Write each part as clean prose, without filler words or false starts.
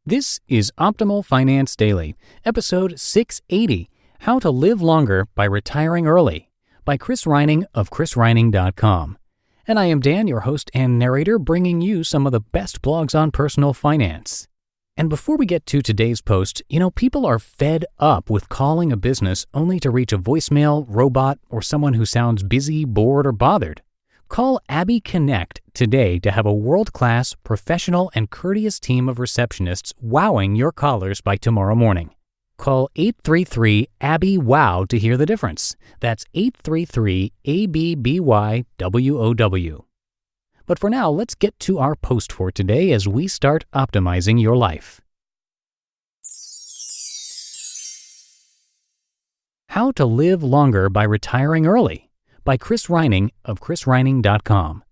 This is Optimal Finance Daily, episode 680, How to Live Longer by Retiring Early, by Chris Reining of chrisreining.com. And I am Dan, your host and narrator, bringing you some of the best blogs on personal finance. And before we get to today's post, people are fed up with calling a business only to reach a voicemail, robot, or someone who sounds busy, bored, or bothered. Call Abby Connect today to have a world-class, professional, and courteous team of receptionists wowing your callers by tomorrow morning. Call 833-ABBY-WOW to hear the difference. That's 833-ABBY-WOW. But for now, let's get to our post for today as we start optimizing your life. How to Live Longer by Retiring Early, by Chris Reining of chrisreining.com.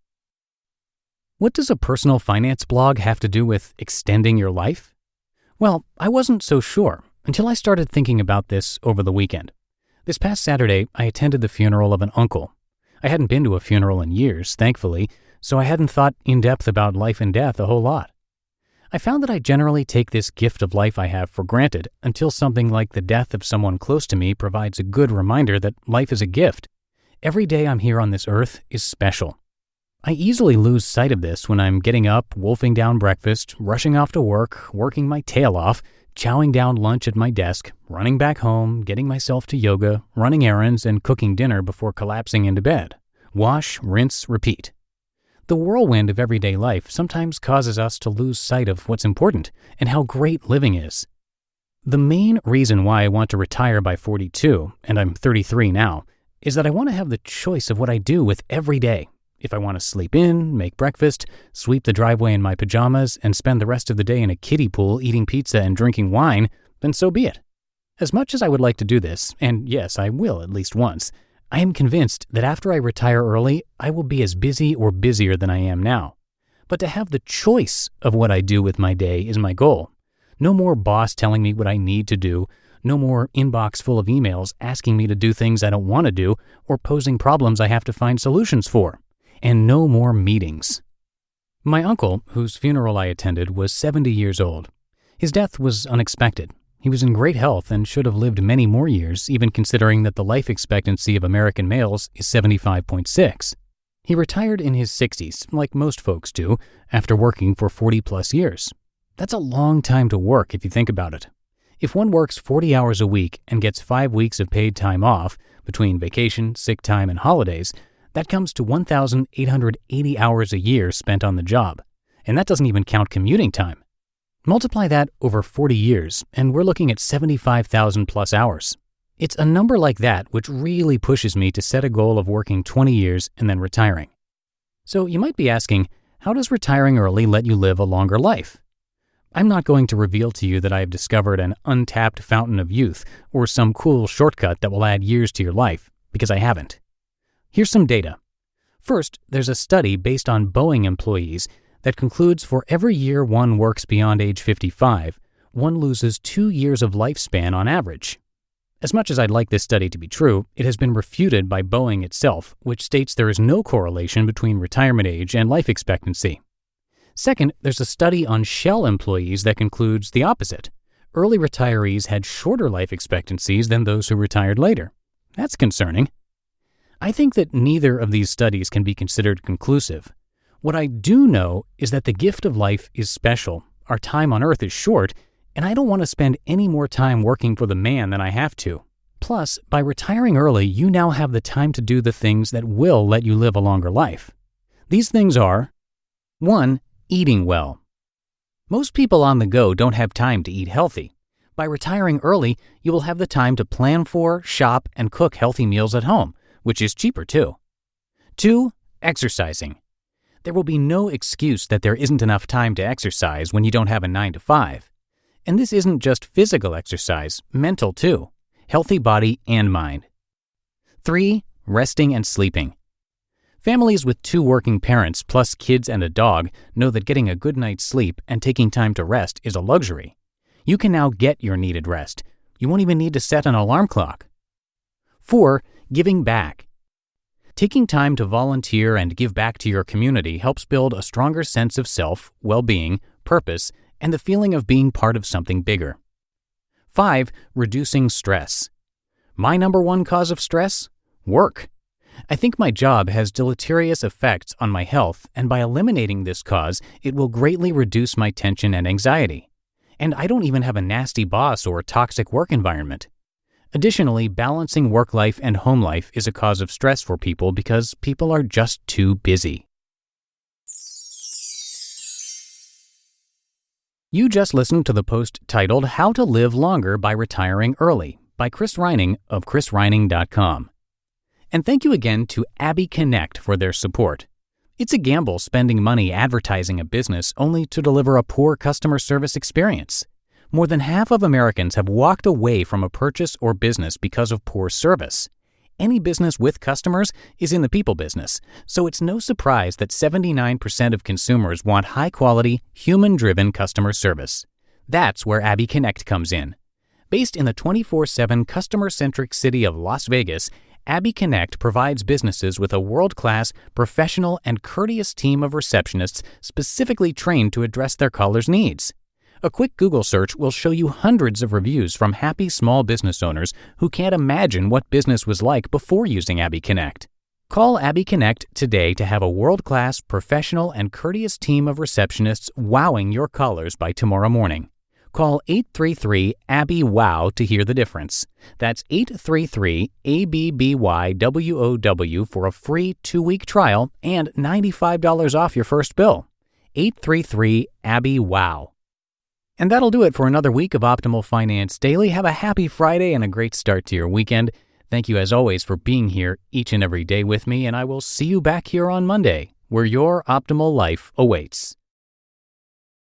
What does a personal finance blog have to do with extending your life? Well, I wasn't so sure until I started thinking about this over the weekend. This past Saturday, I attended the funeral of an uncle. I hadn't been to a funeral in years, thankfully, so I hadn't thought in depth about life and death a whole lot. I found that I generally take this gift of life I have for granted until something like the death of someone close to me provides a good reminder that life is a gift. Every day I'm here on this earth is special. I easily lose sight of this when I'm getting up, wolfing down breakfast, rushing off to work, working my tail off, chowing down lunch at my desk, running back home, getting myself to yoga, running errands, and cooking dinner before collapsing into bed. Wash, rinse, repeat. The whirlwind of everyday life sometimes causes us to lose sight of what's important and how great living is. The main reason why I want to retire by 42, and I'm 33 now, is that I want to have the choice of what I do with every day. If I want to sleep in, make breakfast, sweep the driveway in my pajamas, and spend the rest of the day in a kiddie pool eating pizza and drinking wine, then so be it. As much as I would like to do this, and yes, I will at least once, I am convinced that after I retire early, I will be as busy or busier than I am now. But to have the choice of what I do with my day is my goal. No more boss telling me what I need to do, no more inbox full of emails asking me to do things I don't want to do or posing problems I have to find solutions for. And no more meetings. My uncle, whose funeral I attended, was 70 years old. His death was unexpected. He was in great health and should have lived many more years, even considering that the life expectancy of American males is 75.6. He retired in his 60s, like most folks do, after working for 40-plus years. That's a long time to work if you think about it. If one works 40 hours a week and gets 5 weeks of paid time off, between vacation, sick time, and holidays, that comes to 1,880 hours a year spent on the job. And that doesn't even count commuting time. Multiply that over 40 years, and we're looking at 75,000 plus hours. It's a number like that which really pushes me to set a goal of working 20 years and then retiring. So you might be asking, how does retiring early let you live a longer life? I'm not going to reveal to you that I have discovered an untapped fountain of youth or some cool shortcut that will add years to your life, because I haven't. Here's some data. First, there's a study based on Boeing employees that concludes for every year one works beyond age 55, one loses 2 years of lifespan on average. As much as I'd like this study to be true, it has been refuted by Boeing itself, which states there is no correlation between retirement age and life expectancy. Second, there's a study on Shell employees that concludes the opposite. Early retirees had shorter life expectancies than those who retired later. That's concerning. I think that neither of these studies can be considered conclusive. What I do know is that the gift of life is special, our time on Earth is short, and I don't want to spend any more time working for the man than I have to. Plus, by retiring early, you now have the time to do the things that will let you live a longer life. These things are: 1. Eating well. Most people on the go don't have time to eat healthy. By retiring early, you will have the time to plan for, shop, and cook healthy meals at home, which is cheaper too. 2. Exercising. There will be no excuse that there isn't enough time to exercise when you don't have a 9 to 5. And this isn't just physical exercise, mental too. Healthy body and mind. 3. Resting and sleeping. Families with 2 working parents plus kids and a dog know that getting a good night's sleep and taking time to rest is a luxury. You can now get your needed rest. You won't even need to set an alarm clock. 4. Giving back. Taking time to volunteer and give back to your community helps build a stronger sense of self, well-being, purpose, and the feeling of being part of something bigger. 5. Reducing stress. My number one cause of stress? Work. I think my job has deleterious effects on my health, and by eliminating this cause, it will greatly reduce my tension and anxiety. And I don't even have a nasty boss or a toxic work environment. Additionally, balancing work life and home life is a cause of stress for people because people are just too busy. You just listened to the post titled How to Live Longer by Retiring Early by Chris Reining of chrisreining.com. And thank you again to Abby Connect for their support. It's a gamble spending money advertising a business only to deliver a poor customer service experience. More than half of Americans have walked away from a purchase or business because of poor service. Any business with customers is in the people business, so it's no surprise that 79% of consumers want high-quality, human-driven customer service. That's where Abby Connect comes in. Based in the 24/7 customer-centric city of Las Vegas, Abby Connect provides businesses with a world-class, professional, and courteous team of receptionists specifically trained to address their callers' needs. A quick Google search will show you hundreds of reviews from happy small business owners who can't imagine what business was like before using Abby Connect. Call Abby Connect today to have a world-class, professional, and courteous team of receptionists wowing your callers by tomorrow morning. Call 833-ABBY-WOW to hear the difference. That's 833-ABBYWOW for a free 2-week trial and $95 off your first bill. 833-ABBY-WOW. And that'll do it for another week of Optimal Finance Daily. Have a happy Friday and a great start to your weekend. Thank you as always for being here each and every day with me, and I will see you back here on Monday, where your optimal life awaits.